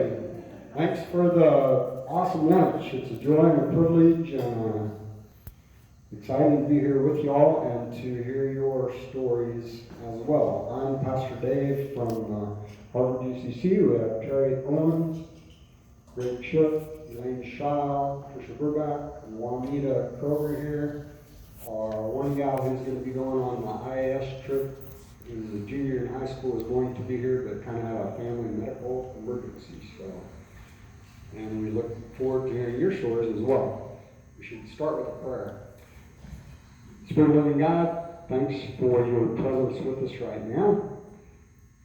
Thanks for the awesome lunch. It's a joy and a privilege, and excited to be here with y'all and to hear your stories as well. I'm Pastor Dave from Harvard UCC. We have Terry Owens, Greg Schiff, Elaine Schile, Trisha Burback, and Juanita Kroger here. Our one gal who's going to be going on the IAS trip, who's a junior in high school, is going to be here, but kind of had a family medical emergency. And we look forward to hearing your stories as well. We should start with a prayer. Spirit of living God, thanks for your presence with us right now.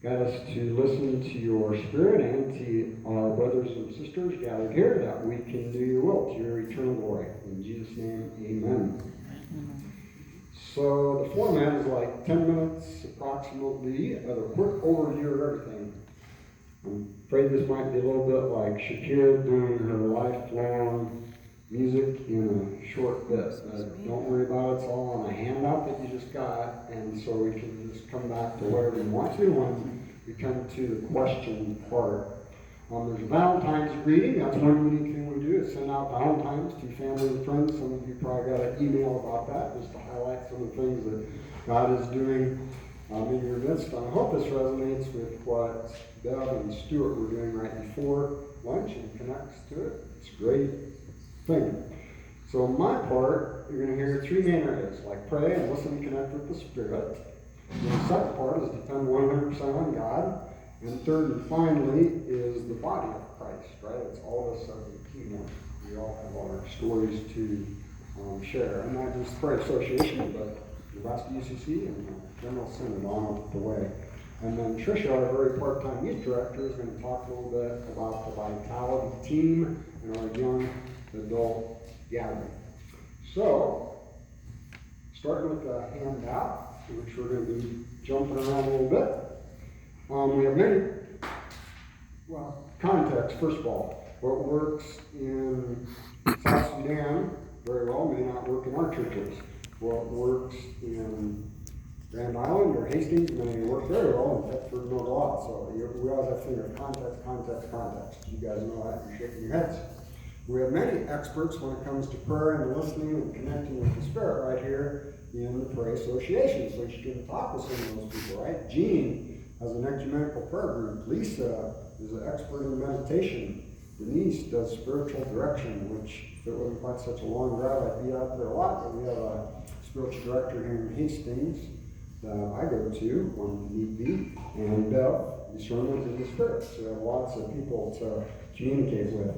Guide us to listen to your Spirit and to our brothers and sisters gathered here, that we can do your will to your eternal glory. In Jesus' name, amen. So the format is like 10 minutes approximately of a quick overview of everything. I'm afraid this might be a little bit like Shakira doing her lifelong music in a short bit. Don't worry about it, it's all on a handout that you just got, and so we can just come back to wherever you want to when we come to the question part. There's a Valentine's greeting. That's one unique thing we do, is send out Valentines to family and friends. Some of you probably got an email about that, just to highlight some of the things that God is doing in your midst. I hope this resonates with what Bev and Stuart were doing right before lunch and connects to it. It's a great thing. So my part, you're going to hear three main areas, like pray and listen and connect with the Spirit. And the second part is depend 100% on God. And third and finally is the body of Christ, right? It's all of us as a team. We all have our stories to share. And not just prayer association, but the rest of UCC and the General Synod on the way. And then Trisha, our very part-time youth director, is going to talk a little bit about the Vitality team and our young adult gathering. So, starting with the handout, which we're going to be jumping around a little bit. We have many, context, first of all. What works in South Sudan very well may not work in our churches. What works in Grand Island or Hastings may work very well in Thetford, North Carolina. So we always have to think of context. You guys know that, you're shaking your heads. We have many experts when it comes to prayer and listening and connecting with the Spirit right here in the Pray Association. So you can talk with some of those people, right? Jean has an ecumenical prayer group. Lisa is an expert in meditation. Denise does spiritual direction, which, if it wasn't quite such a long drive, I'd be out there a lot. But we have a spiritual director here in Hastings that I go to when need be, and discernment in the Spirit. So we have lots of people to communicate with.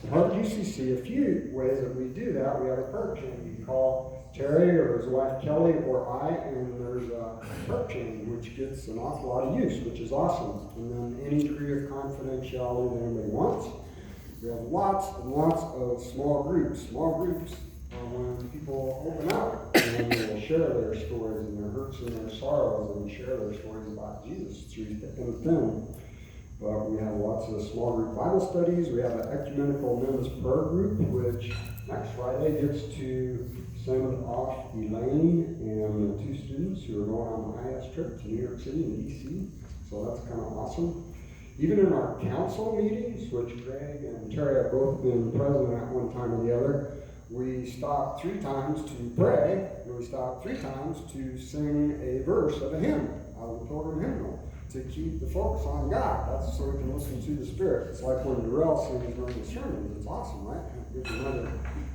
At Harvard UCC, a few ways that we do that. We have a prayer chain. You call Terry or his wife Kelly or I, and there's a prayer chain which gets an awful lot of use, which is awesome. And then any degree of confidentiality that anybody wants. We have lots and lots of small groups. Small groups are when people open up and they will share their stories and their hurts and their sorrows and share their stories about Jesus through thick and thin. But we have lots of small group Bible studies. We have an ecumenical men's prayer group, which next Friday gets to send off Elaine and the two students who are going on the IS trip to New York City and DC. So that's kind of awesome. Even in our council meetings, which Greg and Terry have both been present at one time or the other, we stop 3 times to pray, and we stop 3 times to sing a verse of a hymn out of the Pilgrim hymnal to keep the focus on God. That's so we can listen to the Spirit. It's like when Darrell sings during the sermons. It's awesome, right? It gives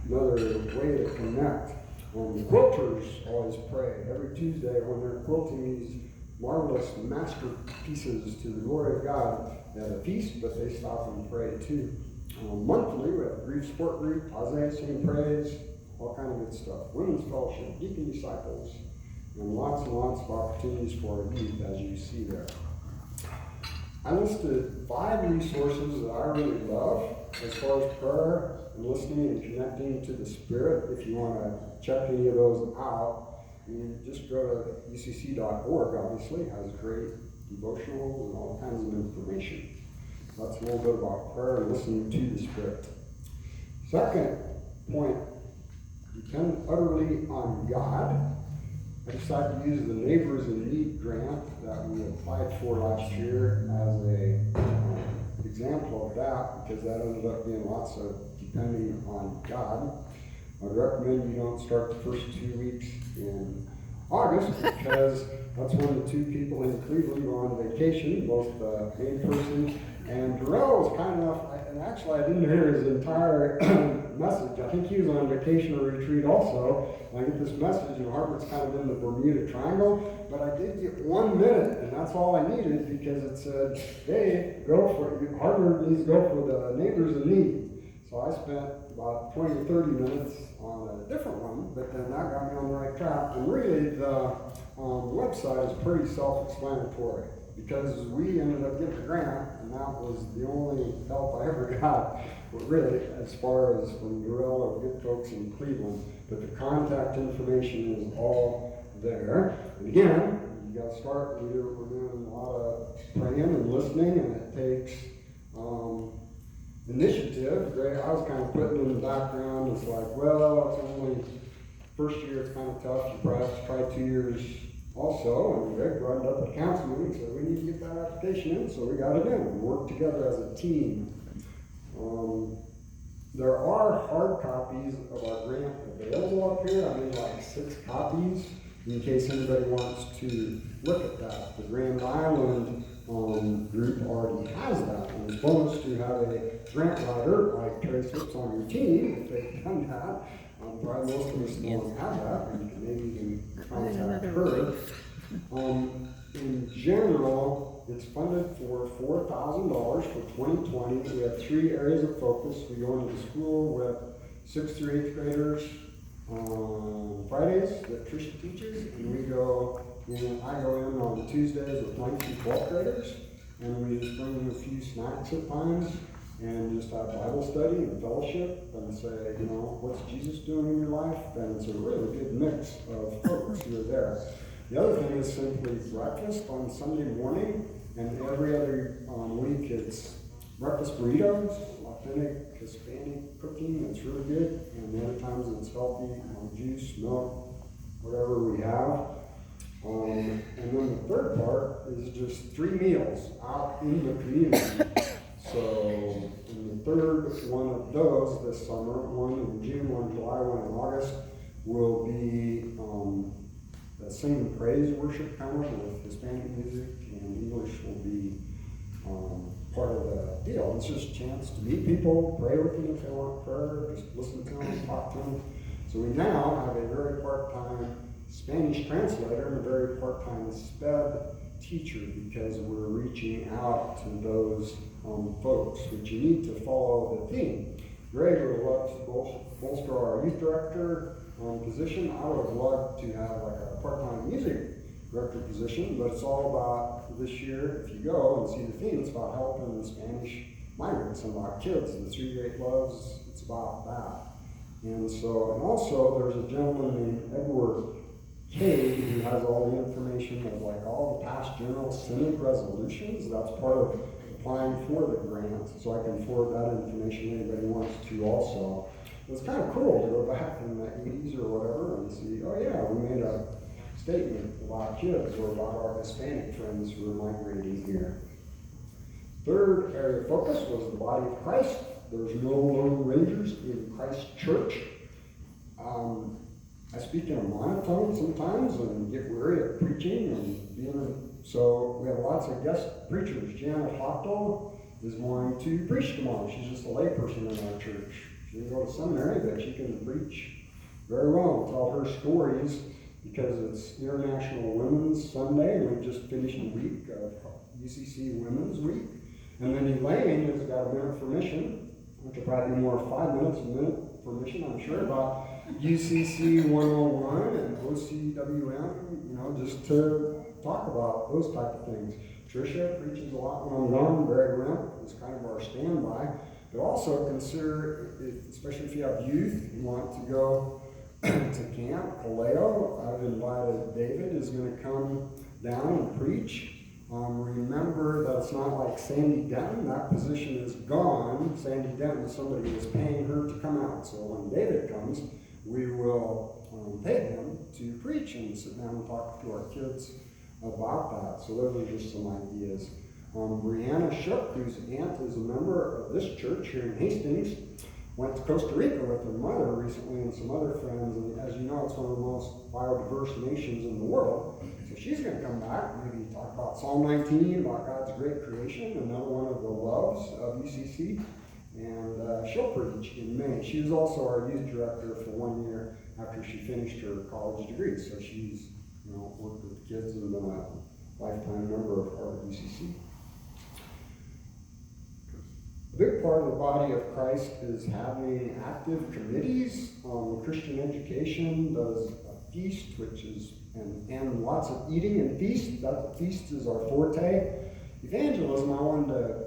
another way to connect. The quilters always pray every Tuesday when they're quilting these marvelous masterpieces to the glory of God. They have a feast, but they stop and pray too. Monthly, we have a grief support group, Isaiah sing praise, all kind of good stuff. Women's fellowship, deacon disciples, and lots of opportunities for our youth, as you see there. I listed 5 resources that I really love as far as prayer and listening and connecting to the Spirit. If you want to check any of those out, you just go to ucc.org, obviously. It has great devotionals and all kinds of information. That's a little bit about prayer and listening to the Spirit. Second point, depend utterly on God. I decided to use the Neighbors in Need grant that we applied for last year as a example of that, because that ended up being lots of depending on God. I'd recommend you don't start the first 2 weeks in August, because that's when the two people in Cleveland go on vacation, both the main person and Darrell was kind enough, and actually I didn't hear his entire message. I think he was on vacation or retreat also. And I get this message, and Harvard's kind of in the Bermuda Triangle, but I did get 1 minute, and that's all I needed, because it said, hey, go for it. Harvard needs to go for the neighbors in need. So I spent about 20 or 30 minutes on a different one, but then that got me on the right track. And really, the website is pretty self-explanatory, because we ended up getting a grant, and that was the only help I ever got, but really, as far as from Darrell or good folks in Cleveland. But the contact information is all there. And again, you got to start. We're doing a lot of praying and listening, and it takes initiative. I was kind of putting in the background. It's like, well, it's only first year. It's kind of tough. You probably have to try 2 years also. And Greg brought it up at council meeting, so we need to get that application in. So we got it in and work together as a team. There are hard copies of our grant available up here. I made like 6 copies in case anybody wants to look at that. The Grand Island group already has that. And it's bonus to have a grant writer like Trace Hips on your team if they've done that. Probably most of us don't have that, and maybe you can contact her. In general, it's funded for $4,000 for 2020. We have 3 areas of focus. We go into the school with 6th through 8th graders on Fridays that Tricia teaches, and I go in on Tuesdays with 9th through 12th graders, and we just bring in a few snacks at times and just have Bible study and fellowship and say, what's Jesus doing in your life? And it's a really good mix of folks who are there. The other thing is simply breakfast on Sunday morning, and every other week it's breakfast burritos, authentic Hispanic cooking that's really good, and the other times it's healthy, juice, milk, whatever we have. And then the third part is just 3 meals out in the community. So in the third one of those this summer, one in June, one in July, one in August, will be the sing and praise worship kind of with Hispanic music, and English will be part of the deal. It's just a chance to meet people, pray with them if they want prayer, just listen to them, talk to them. So we now have a very part-time Spanish translator and a very part-time SPED teacher, because we're reaching out to those folks, which you need to follow the theme. Greg would love to bolster our youth director position. I would have loved to have like a part-time music director position, but it's all about this year. If you go and see the theme, it's about helping the Spanish migrants and about kids. The 3 Great Loves, it's about that. And also there's a gentleman named Edward Cade who has all the information of like all the past General Synod resolutions. That's part of applying for the grant, so I can forward that information if anybody wants to also. It's kind of cool to go back in the 80s or whatever and see, oh yeah, we made a statement about kids or about our Hispanic friends who are migrating here. Third area of focus was the body of Christ. There's no Lone Rangers in Christ Church. I speak in a monotone sometimes and get weary of preaching and so we have lots of guest preachers. Janet Hochtel is going to preach tomorrow. She's just a layperson in our church. She didn't go to seminary, but she can preach very well and tell her stories, because it's International Women's Sunday, and we just finished a week of UCC Women's Week. And then Elaine has got a minute for mission, which will probably be more 5 minutes, a minute for mission, I'm sure, about UCC 101 and OCWM, just to talk about those type of things. Tricia preaches a lot when I'm gone. Barry Grimp is kind of our standby. But also consider, especially if you have youth, you want to go to camp, Kaleo. I've invited David is going to come down and preach. Remember that it's not like Sandy Denton. That position is gone. Sandy Denton, somebody is paying her to come out. So when David comes, we will pay him to preach and sit down and talk to our kids about that. So those are just some ideas. Brianna Shook, whose aunt is a member of this church here in Hastings, went to Costa Rica with her mother recently and some other friends, and as you know, it's one of the most biodiverse nations in the world. So she's going to come back, maybe talk about Psalm 19, about God's great creation, another one of the loves of UCC, and she'll preach in May. She was also our youth director for 1 year after she finished her college degree, so she's worked with kids and been a lifetime member of Harvard UCC. A big part of the body of Christ is having active committees. Christian education does a feast, which is, and lots of eating and feast. That feast is our forte. Evangelism, I wanted to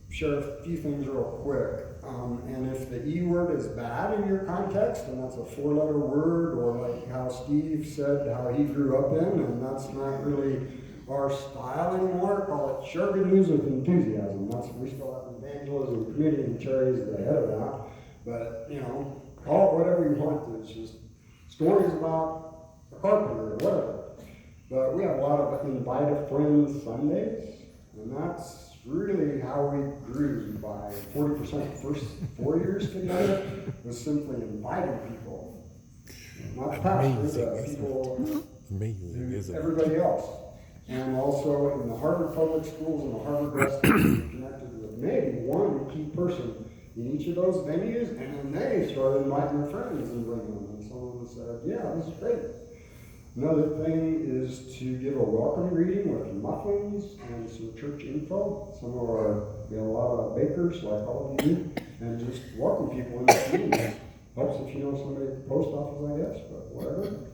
share a few things real quick. And if the E word is bad in your context, and that's a 4-letter word, or like how Steve said how he grew up in, and that's not really our style anymore, call it share good news with enthusiasm. We still have an evangelism committee, and Terry's the head of that. But, call it whatever you want to. It's just stories about a carpenter or whatever. But we have a lot of invite a friend Sundays, and that's really how we grew by 40% the first 4 years together, was simply inviting people. Not the pastors, but people, everybody else. And also in the Harvard Public Schools and the Harvard West, we connected with maybe one key person in each of those venues, and then they started inviting their friends and bringing them. And someone said, yeah, this is great. Another thing is to give a welcome greeting with muffins and some church info. We have a lot of bakers, like all of you, and just welcome people in the community. Helps if you know somebody at the post office, I guess, but whatever.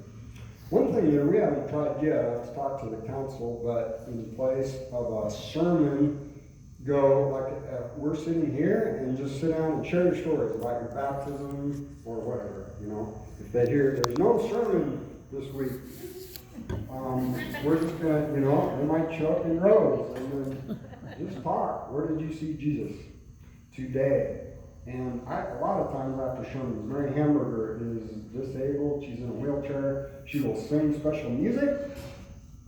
One thing that we haven't tried yet, I've talked to the council, but in place of a sermon, go like we're sitting here and just sit down and share your stories about your baptism or whatever, If they hear there's no sermon this week, we're just gonna, they might show up in rows and then just talk. Where did you see Jesus today? And a lot of times after sermons, Mary Hamburger is disabled. She's in a wheelchair. She will sing special music.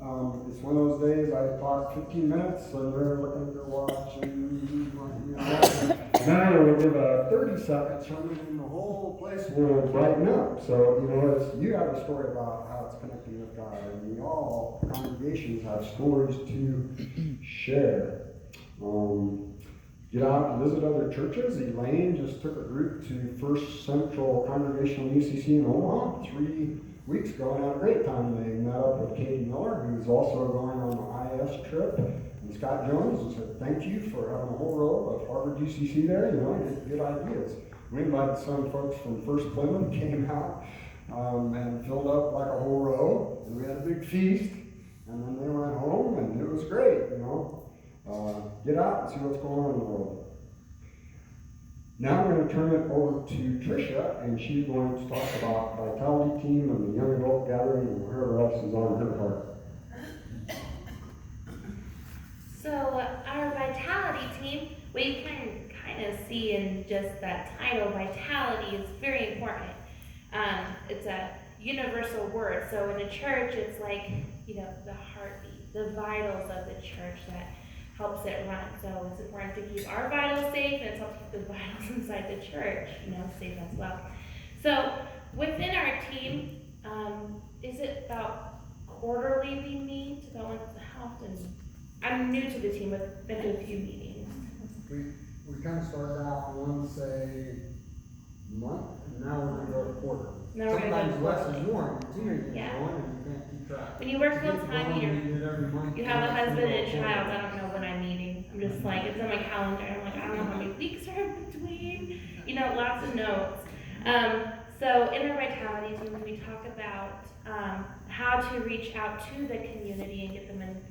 It's one of those days I talk 15 minutes and they're looking at their watch and then I will give a 30-second sermon and the whole place will brighten up. So, you have a story about how it's connecting with God, and we all, congregations, have stories to share. Get out and visit other churches. Elaine just took a group to First Central Congregational UCC in Omaha 3 weeks ago and had a great time. They met up with Katie Miller, who's also going on the IS trip, and Scott Jones, and said thank you for having a whole row of Harvard UCC there. Good ideas. We invited some folks from First Plymouth, came out and filled up like a whole row, and we had a big feast, and then they went home, and it was great, Get out and see what's going on in the world. Now I'm going to turn it over to Tricia, and she's going to talk about Vitality Team and the Young Adult Gathering and whatever else is on her heart. So our Vitality Team, we can kind of see in just that title, Vitality is very important. It's a universal word. So in a church, it's like, the heartbeat, the vitals of the church that helps it run. So it's important to keep our vitals safe, and it's helps keep the vitals inside the church, safe as well. So within our team, is it about quarterly we meet? About once? How often? I'm new to the team. I've been to a few meetings. We kind of started out once a month, and now we're going to go to quarter. Sometimes less is more. It's going and you can't keep track. When you work full time, you have a husband and a child. I don't know when I'm meeting. I'm just like, it's on my calendar. I'm like, I don't know how many weeks are in between. Lots of notes. So in our Vitality Team, we talk about how to reach out to the community and get them in.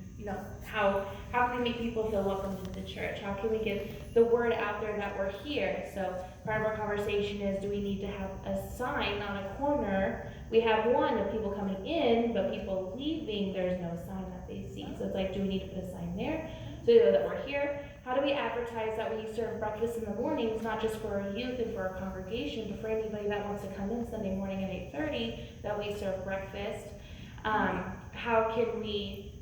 How can we make people feel welcome to the church? How can we get the word out there that we're here? So part of our conversation is, do we need to have a sign on a corner? We have one of people coming in, but people leaving, there's no sign that they see. So it's like, do we need to put a sign there so they know that we're here? How do we advertise that we serve breakfast in the mornings, not just for our youth and for our congregation, but for anybody that wants to come in Sunday morning at 8:30, that we serve breakfast? How can we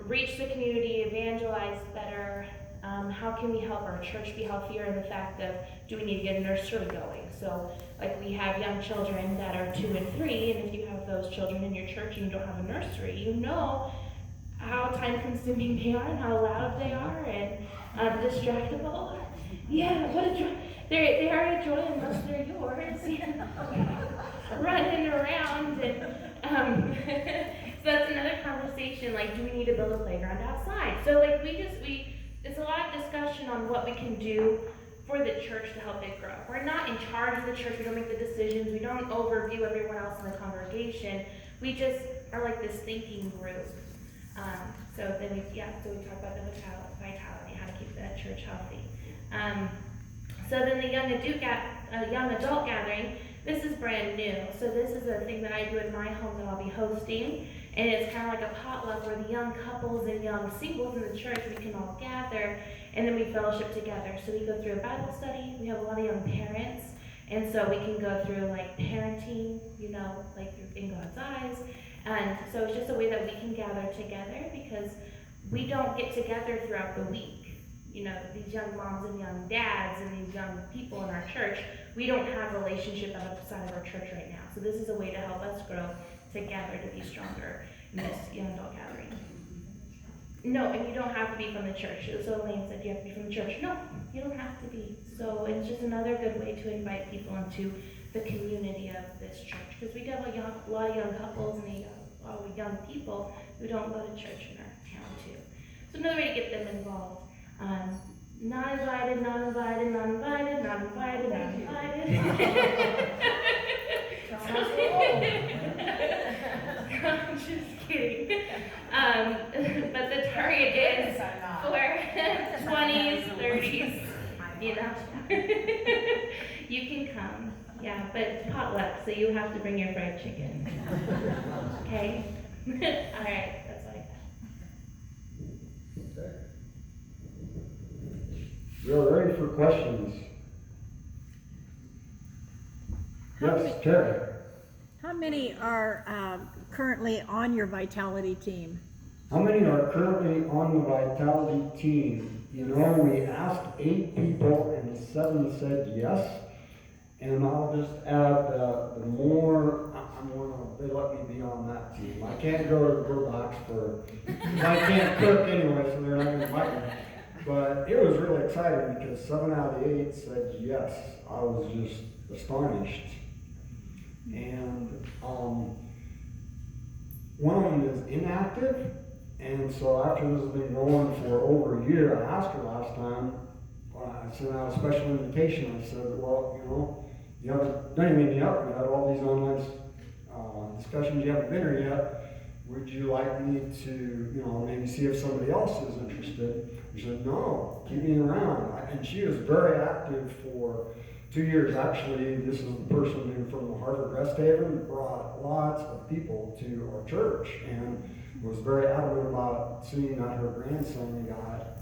reach the community, evangelize better. How can we help our church be healthier in the fact of, do we need to get a nursery going? So like we have young children that are 2 and 3, and if you have those children in your church and you don't have a nursery, you know how time consuming they are and how loud they are and distractible. Yeah, what a joy. They are a joy unless they're yours. Running around and so that's another conversation, like, do we need to build a playground outside? So like it's a lot of discussion on what we can do for the church to help it grow. We're not in charge of the church, we don't make the decisions, we don't overview everyone else in the congregation. We just are like this thinking group. So we talk about the vitality, how to keep the church healthy. So then the young adult gathering, this is brand new. So this is a thing that I do in my home that I'll be hosting. And it's kind of like a potluck where the young couples and young singles in the church, we can all gather and then we fellowship together. So we go through a Bible study. We have a lot of young parents. And so we can go through like parenting, like in God's eyes. And so it's just a way that we can gather together because we don't get together throughout the week. These young moms and young dads and these young people in our church, we don't have a relationship outside of our church right now. So this is a way to help us grow together to be stronger in this young adult gathering. No, and you don't have to be from the church. So Elaine said you have to be from the church. No, you don't have to be. So it's just another good way to invite people into the community of this church. Because we do have a lot of young couples and a lot of young people who don't go to church in our town too. So another way to get them involved. Not invited, not invited, not invited, not invited, not invited. I'm just kidding. But the target is for 20s, 30s, You can come. Yeah, but it's potluck, so you have to bring your fried chicken. Okay? All right, that's all I got. Okay. We're ready for questions. Yes, Terry. How many are currently on your Vitality team? How many are currently on the Vitality team? We asked 8 people and 7 said yes. And I'll just add the more, they let me be on that team. I can't go to the Brew Box I can't cook anyway, so they're not going to invite me. But it was really exciting because 7 out of the 8 said yes. I was just astonished. And one of them is inactive. And so after this has been going for over a year, I asked her last time, I sent out a special invitation. I said, well, you haven't done anything yet. We had all these online discussions. You haven't been here yet. Would you like me to, maybe see if somebody else is interested? She said, no, keep me around. And she was very active for 2 years. Actually, this is the person who from the Harvard Rest Haven brought lots of people to our church and was very adamant about seeing that her grandson got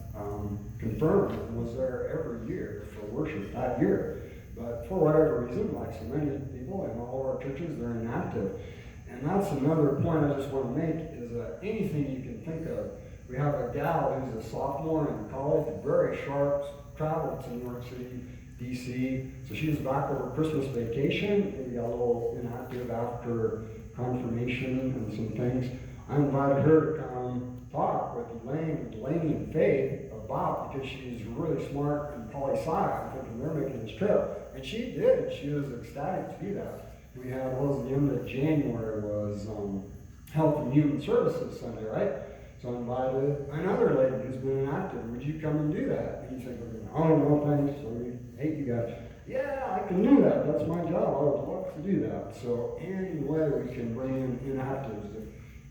confirmed and was there every year for worship that year. But for whatever reason, like so many people in all of our churches, they're inactive. And that's another point I just want to make is that anything you can think of. We have a gal who's a sophomore in college, very sharp, traveled to New York City, DC. So she was back over Christmas vacation. We got a little inactive after confirmation and some things. I invited her to come talk with Elaine and Faith about, because she's really smart and poli-sci, I think, and they're making this trip. And she did. She was ecstatic to do that. We had, the end of January was Health and Human Services Sunday, right? So I invited another lady who's been inactive. Would you come and do that? And you think, oh, no, thanks. I hate you guys. Yeah, I can do that. That's my job. I would love to do that. So any way we can bring in inactives,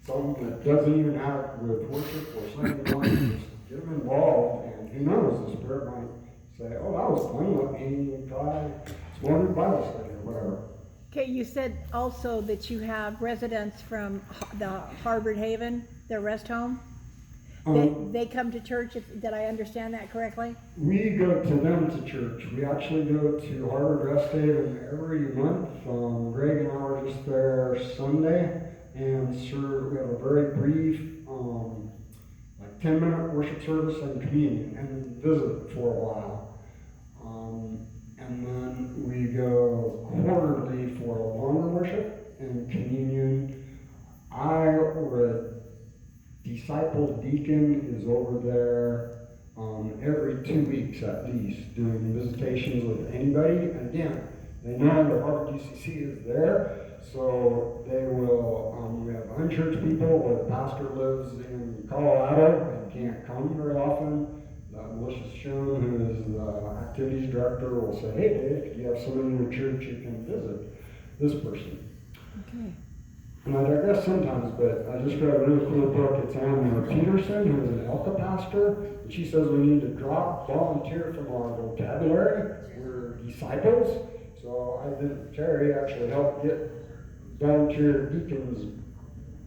someone that doesn't even have with worship or Sunday morning, just get them involved, and who knows, the Spirit might say, oh, that was fun, let me try small group Bible study or whatever. Okay, you said also that you have residents from the Harvard Haven, their rest home. They come to church, did I understand that correctly? We go to them to church. We actually go to Harvard Rest Haven every month. Greg and I were just there Sunday and serve. We have a very brief 10-minute worship service and communion, and visit for a while. And then we go quarterly for a longer worship and communion. Our disciple deacon is over there every 2 weeks at least, doing visitations with anybody. And again, they know the Harvard UCC is there, so they will, we have unchurched people where the pastor lives in Colorado and can't come very often. Melissa Schoen, who is the activities director, will say, hey Dave, if you have someone in your church, you can visit this person. Okay. And I digress sometimes, but I just read a really cool book. It's Anna Peterson, who is an Elka pastor, and she says we need to drop volunteer from our vocabulary. We're disciples. So I did, Terry actually helped get volunteer deacons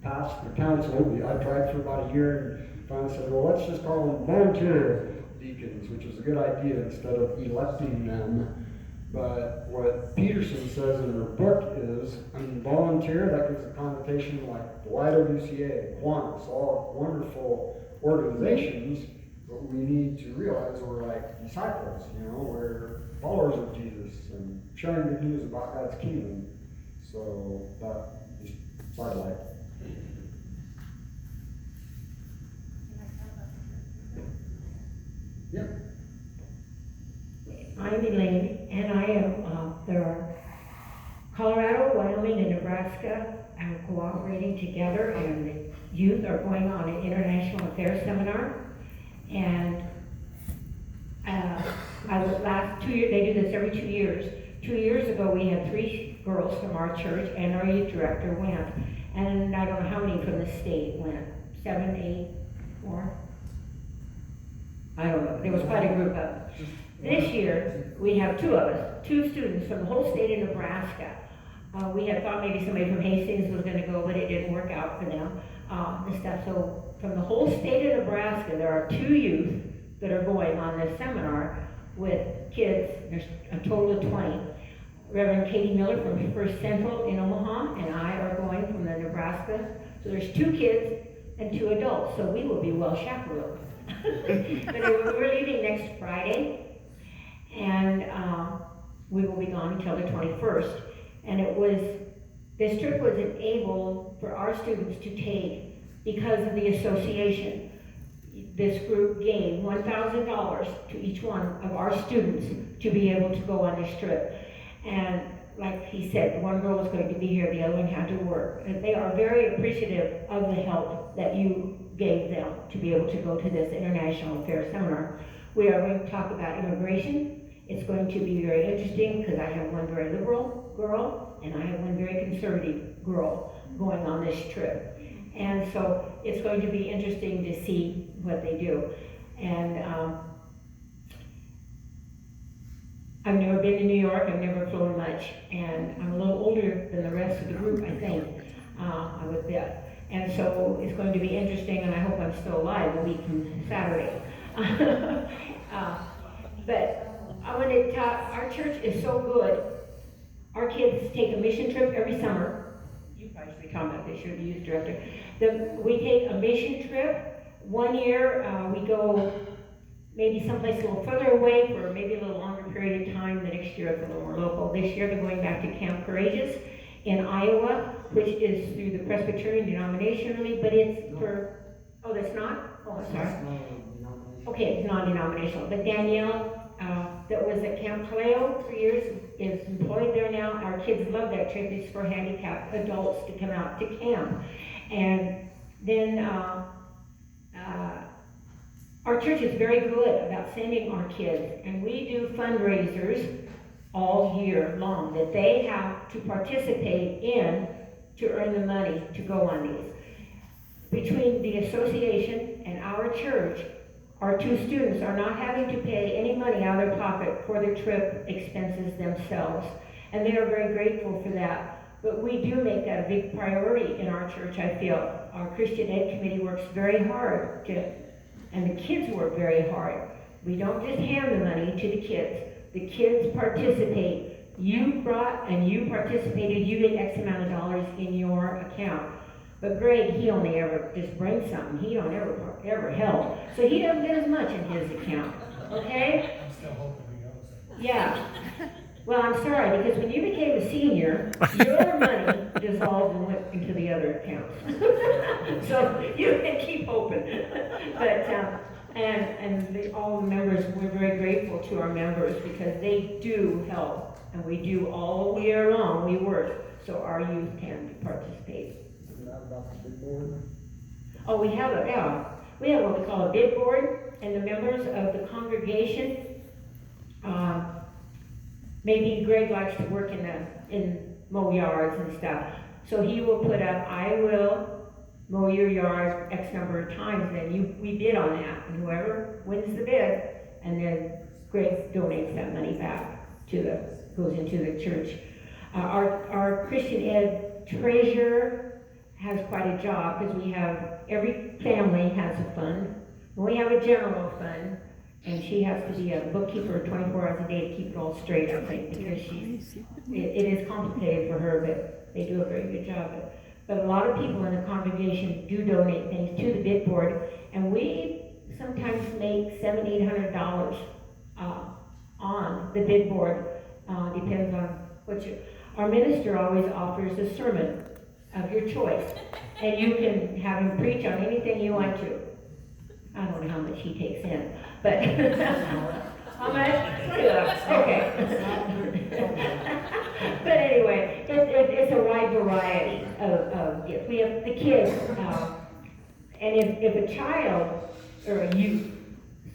past the council. I tried for about a year and finally said, well, let's just call them volunteer deacons, which is a good idea instead of electing them. But what Peterson says in her book is, volunteer, that gives a connotation like the YWCA, Qantas, all wonderful organizations, but we need to realize we're like disciples, we're followers of Jesus and sharing good news about God's kingdom. So that just sidelight. Yep. I'm Elaine, and I am, there are Colorado, Wyoming, and Nebraska are cooperating together, and the youth are going on an international affairs seminar. And I was last 2 years, they do this every 2 years. 2 years ago, we had 3 girls from our church, and our youth director went. And I don't know how many from the state went, 7, 8, 4? I don't know, there was quite a group of them. This year, we have 2 of us, 2 students from the whole state of Nebraska. We had thought maybe somebody from Hastings was gonna go, but it didn't work out for them, and stuff. So from the whole state of Nebraska, there are 2 youth that are going on this seminar with kids. There's a total of 20. Reverend Katie Miller from First Central in Omaha and I are going from the Nebraska. So there's 2 kids and 2 adults, so we will be well chaperoned. But we're leaving next Friday, and we will be gone until the 21st. And this trip was enabled for our students to take because of the association. This group gave $1,000 to each one of our students to be able to go on this trip. And like he said, the one girl was going to be here, the other one had to work. And they are very appreciative of the help that you gave them to be able to go to this international affairs seminar. We are going to talk about immigration. It's going to be very interesting because I have one very liberal girl and I have one very conservative girl going on this trip. And so it's going to be interesting to see what they do. And I've never been to New York, I've never flown much, and I'm a little older than the rest of the group, I think, I would bet. And so it's going to be interesting, and I hope I'm still alive a week from Saturday. But I want to talk, our church is so good. Our kids take a mission trip every summer. You probably should be talking about this, you're the youth director. We take a mission trip. One year we go maybe someplace a little further away for maybe a little longer period of time. The next year it's a little more local. This year they're going back to Camp Courageous in Iowa, which is through the Presbyterian denominationally, but it's for, oh, that's not? Oh, I'm sorry. Okay, it's non-denominational. But Danielle, that was at Camp Kaleo for years, is employed there now. Our kids love that trip. It's for handicapped adults to come out to camp. And then our church is very good about sending our kids, and we do fundraisers all year long that they have to participate in to earn the money to go on these. Between the association and our church, our 2 students are not having to pay any money out of their pocket for their trip expenses themselves, and they are very grateful for that. But we do make that a big priority in our church, I feel. Our Christian Ed Committee works very hard and the kids work very hard. We don't just hand the money to the kids. The kids participate. You brought and you participated, you get X amount of dollars in your account. But Greg, he only ever just brings something, he don't ever help, so he doesn't get as much in his account, okay? I'm still hoping he goes. Yeah. Well, I'm sorry, because when you became a senior, your money dissolved and went into the other accounts. So you can keep hoping. But, all the members, we're very grateful to our members because they do help. And we do all year long, we work, so our youth can participate. Isn't that about the big board? Oh, we have what we call a bid board, and the members of the congregation, maybe Greg likes to work in mow yards and stuff. So he will put up, I will mow your yard X number of times, and then we bid on that, and whoever wins the bid, and then Greg donates that money back goes into the church. Our Christian Ed treasurer has quite a job, because every family has a fund, and we have a general fund, and she has to be a bookkeeper 24 hours a day to keep it all straight, I think, because it is complicated for her, but they do a very good job. But a lot of people in the congregation do donate things to the bid board, and we sometimes make $700-800 on the bid board. Depends on our minister always offers a sermon of your choice, and you can have him preach on anything you want to. I don't know how much he takes in, but how much? Yeah, okay. But anyway, it's a wide variety of gifts. We have the kids, and if a child, or a youth,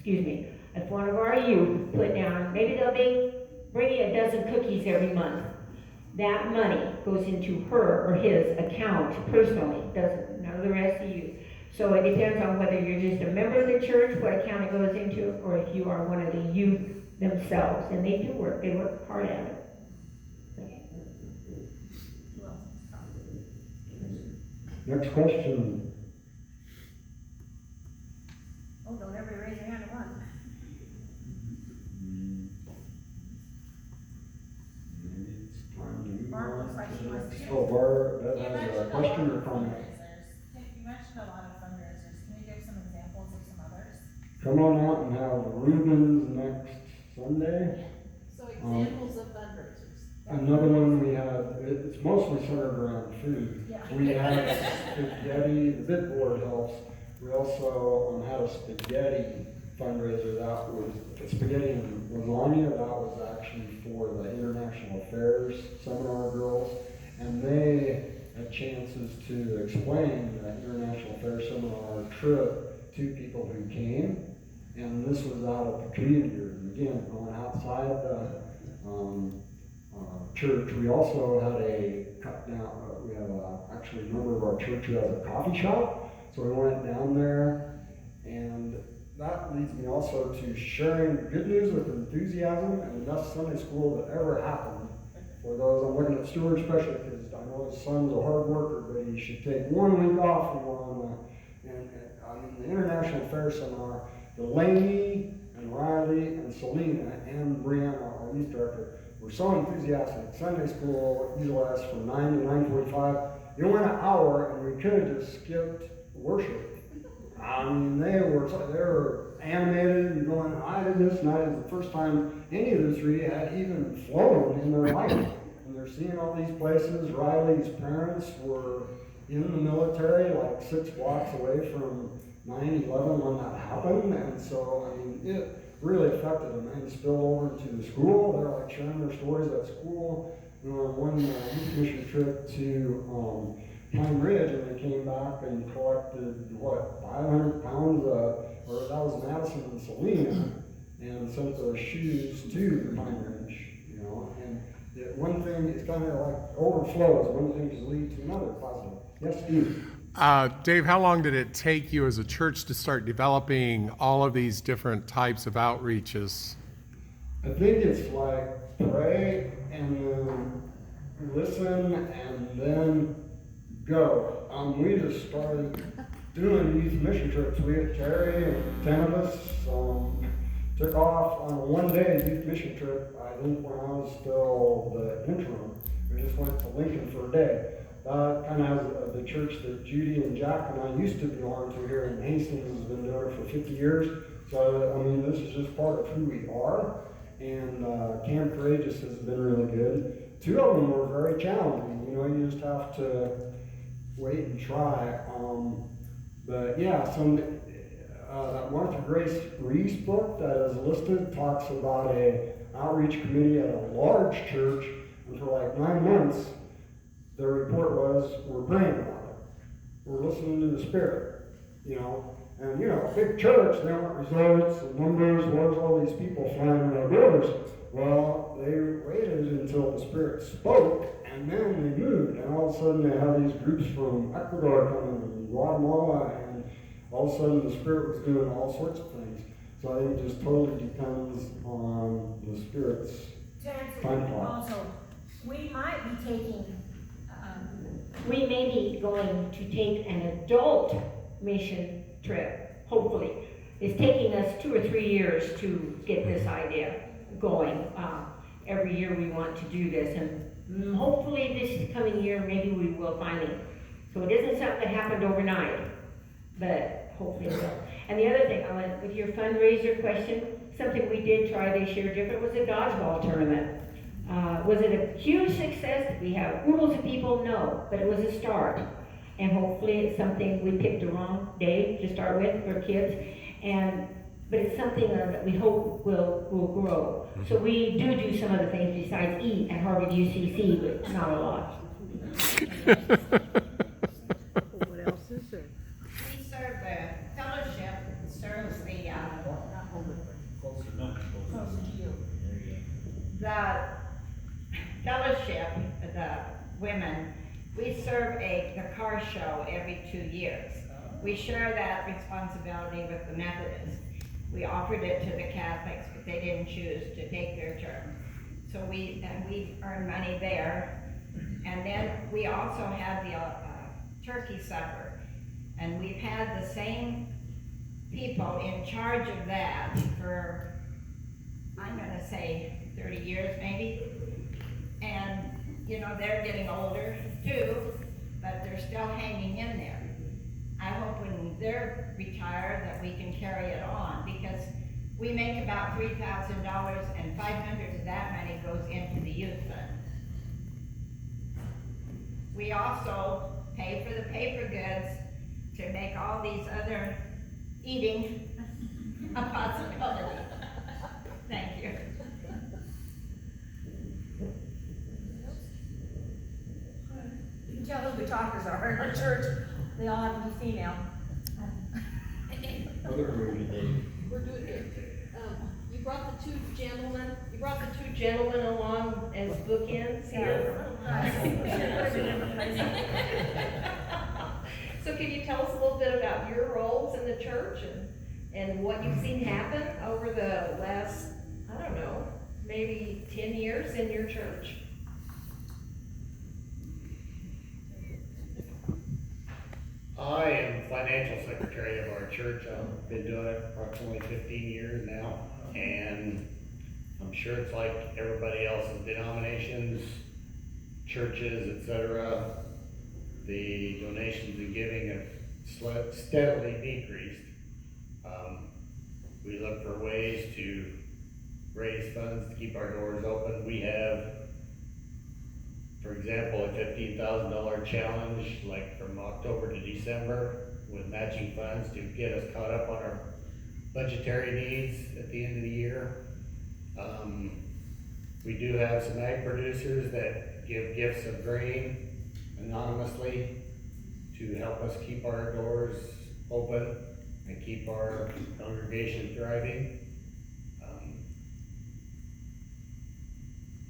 if one of our youth put down, maybe they'll be bringing a dozen cookies every month. That money goes into her or his account personally, none of the rest of you. So it depends on whether you're just a member of the church, what account it goes into, or if you are one of the youth themselves. And they work hard at it. Next question. Oh, don't ever raise your hand at once. Maybe it's time to move Barb on looks like to she the wants next. to- Oh, Barb, that You has mentioned a a question lot or of comment? fundraisers. You mentioned a lot of fundraisers. Can you give some examples of some others? Come on out and have Rubens next Sunday. So examples of fundraisers. Another one we have, it's mostly centered around food. Yeah. We had spaghetti, the bid board helps. We also had a spaghetti fundraiser. That was spaghetti and lasagna. That was actually for the International Affairs Seminar girls. And they had chances to explain the International Affairs Seminar trip to people who came. And this was out of the community. And again, going outside the church. We also had we have actually a member of our church who has a coffee shop. So we went down there, and that leads me also to sharing good news with enthusiasm, and the best Sunday school that ever happened. For those, I'm looking at Stuart especially, because I know his son's a hard worker, but he should take 1 week off the International Affairs Seminar. Delaney and Riley and Selena and Brianna, our youth director, were so enthusiastic. Sunday school usually lasts from 9 to 9:45. It went an hour, and we could have just skipped worship. I mean, they were animated and going, I did this, and I did the first time any of the three had even flown in their life. And they're seeing all these places. Riley's parents were in the military, like 6 blocks away from 9/11 when that happened, and so, I mean, it really affected them and spilled over to the school. They're like sharing their stories at school. We went on one youth mission trip to Pine Ridge, and they came back and collected, 500 pounds or that was Madison and Selena, and sent those shoes to the Pine Ridge, and one thing, it's kind of like overflows. One thing can lead to another positive. Yes, Steve? Dave, how long did it take you as a church to start developing all of these different types of outreaches? I think it's like pray and then listen and then go. We just started doing youth mission trips. We had Terry and 10 of us took off on a 1-day youth mission trip. I think when I was still the interim, we just went to Lincoln for a day. kind of has the church that Judy and Jack and I used to belong to here in Hastings has been doing it for 50 years. So, I mean, this is just part of who we are. And Camp Courageous has been really good. 2 of them were very challenging. You know, you just have to wait and try. But yeah, that Martha Grace Reese book that is listed talks about a outreach committee at a large church, and for like 9 months, their report was, we're praying about it. We're listening to the Spirit, you know. And you know, a big church, they want results and numbers, where's all these people flying in our doors? Well, they waited until the Spirit spoke, and then they moved, and all of a sudden they have these groups from Ecuador coming, and Guatemala, and all of a sudden the Spirit was doing all sorts of things. So I think it just totally depends on the Spirit's time clock. Also, we might be taking, We may be going to take an adult mission trip, hopefully. It's taking us 2 or 3 years to get this idea going. Every year we want to do this, and hopefully this coming year, maybe we will finally. So it isn't something that happened overnight, but hopefully it will. And the other thing, with your fundraiser question, something we did try this year different was a dodgeball tournament. Was it a huge success? Did we have oodles of people? No, but it was a start. And hopefully it's something, we picked the wrong day to start with for kids, but it's something that we hope will grow. So we do some other things besides eat at Harvard UCC, but not a lot. What else is there? we serve the fellowship, serves the, the fellowship, the women, we serve the car show every 2 years. We share that responsibility with the Methodists. We offered it to the Catholics, but they didn't choose to take their turn. So we earn money there. And then we also had the turkey supper. And we've had the same people in charge of that for, I'm gonna say 30 years maybe. And, you know, they're getting older too, but they're still hanging in there. I hope when they're retired that we can carry it on, because we make about $3,000 and 500 of that money goes into the youth fund. We also pay for the paper goods to make all these other eating a possibility. Thank you. You can tell who the talkers are in our church. They all have to be female. Other movie. We're doing it. You brought the two gentlemen along as bookends here. So can you tell us a little bit about your roles in the church and what you've seen happen over the last, I don't know, maybe 10 years in your church? I am financial secretary of our church. I've been doing it approximately 15 years now, and I'm sure it's like everybody else's denominations, churches, etc. The donations and giving have steadily decreased. We look for ways to raise funds to keep our doors open. We have, for example, a $15,000 challenge, like from October to December, with matching funds to get us caught up on our budgetary needs at the end of the year. We do have some ag producers that give gifts of grain anonymously to help us keep our doors open and keep our congregation thriving.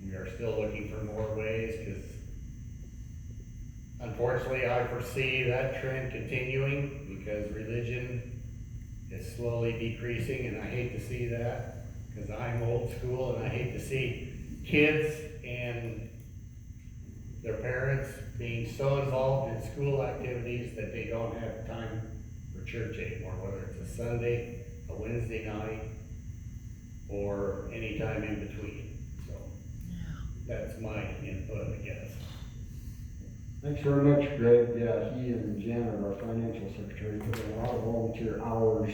We are still looking for more ways, because unfortunately I foresee that trend continuing, because religion is slowly decreasing, and I hate to see that, because I'm old school and I hate to see kids and their parents being so involved in school activities that they don't have time for church anymore, whether it's a Sunday, a Wednesday night, or any time in between. So that's my input, I guess. Thanks very much, Greg. Yeah, he and Janet, our financial secretary, put in a lot of volunteer hours.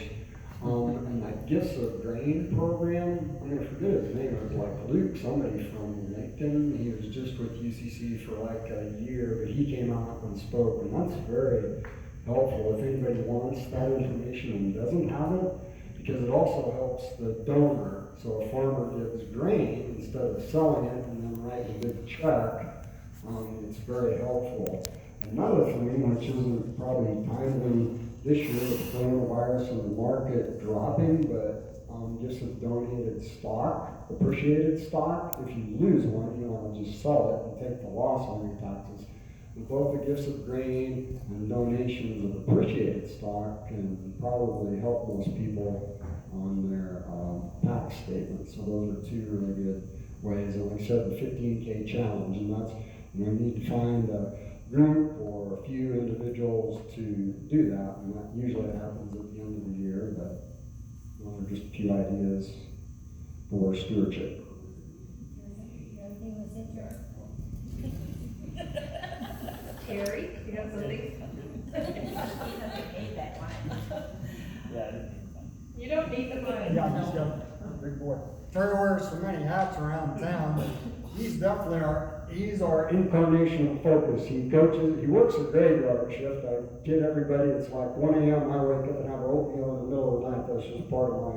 And that Gifts of Grain program, I'm gonna forget his name, it was like Luke, somebody from Lincoln. He was just with UCC for like a year, but he came out and spoke, and that's very helpful if anybody wants that information and doesn't have it, because it also helps the donor. So a farmer gives grain instead of selling it and then writing a big check. It's very helpful. Another thing, which isn't probably timely this year with coronavirus and the market dropping, but just as donated stock, appreciated stock, if you lose one, you want to just sell it and take the loss on your taxes. And both the gifts of grain and donations of appreciated stock can probably help most people on their tax statements. So those are two really good ways. And like I said, the 15K challenge, and that's, you know, you need to find a group or a few individuals to do that, and that usually happens at the end of the year, but those are just a few ideas for stewardship. Terry, you have something? You don't need the money. Yeah, he's got a big boy. Terry wears so many hats around town, but he's definitely he's our incarnation of focus. He coaches, he works a graveyard shift. I kid everybody, it's like 1 a.m. I wake up and have oatmeal in the middle of the night. That's just part of my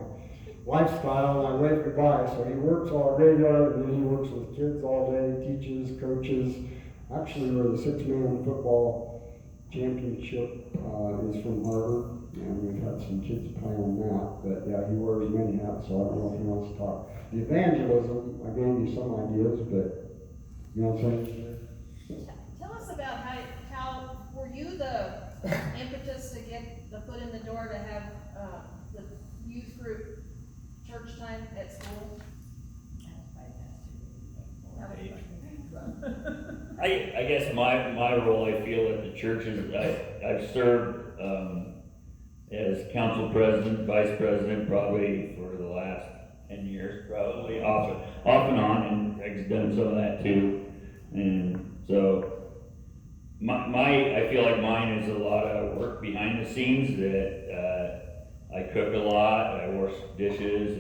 lifestyle, and I wave goodbye. So he works all graveyard, and then he works with kids all day, teaches, coaches. Actually, we're the 6-man football championship is from Harvard, and we've had some kids play on that. But yeah, he wears many hats, so I don't know if he wants to talk. The evangelism, I gave you some ideas, but you know what I'm saying? Tell us about how were you the impetus to get the foot in the door to have the youth group church time at school? I guess my role, I feel at the church is I've served as council president, vice president, probably for the last 10 years, probably off and on, and Greg's done some of that too. And so I feel like mine is a lot of work behind the scenes, that I cook a lot, I wash dishes,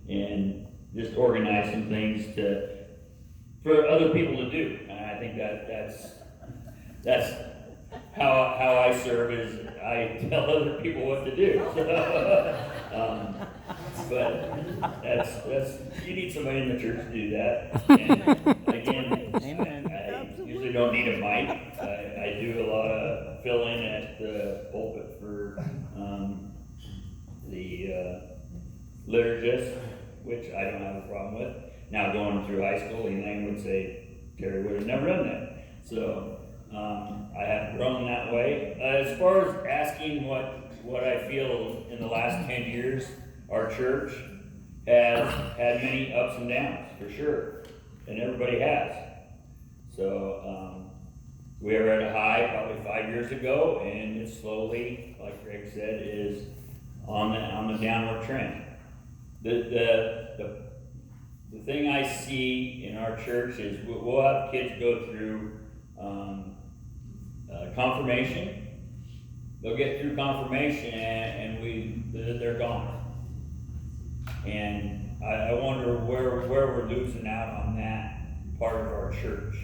and just organize some things for other people to do. And I think that's how I serve, is I tell other people what to do. But that's you need somebody in the church to do that. And again, I usually don't need a mic. I do a lot of fill-in at the pulpit for the liturgist, which I don't have a problem with. Now going through high school, Elaine would say Terry would have never done that. So I have grown that way. As far as asking what I feel in the last 10 years, our church has had many ups and downs, for sure, and everybody has. So we were at a high probably 5 years ago, and it slowly, like Greg said, is on the downward trend. The thing I see in our church is we'll have kids go through confirmation. They'll get through confirmation and they're gone. And I wonder where we're losing out on that part of our church.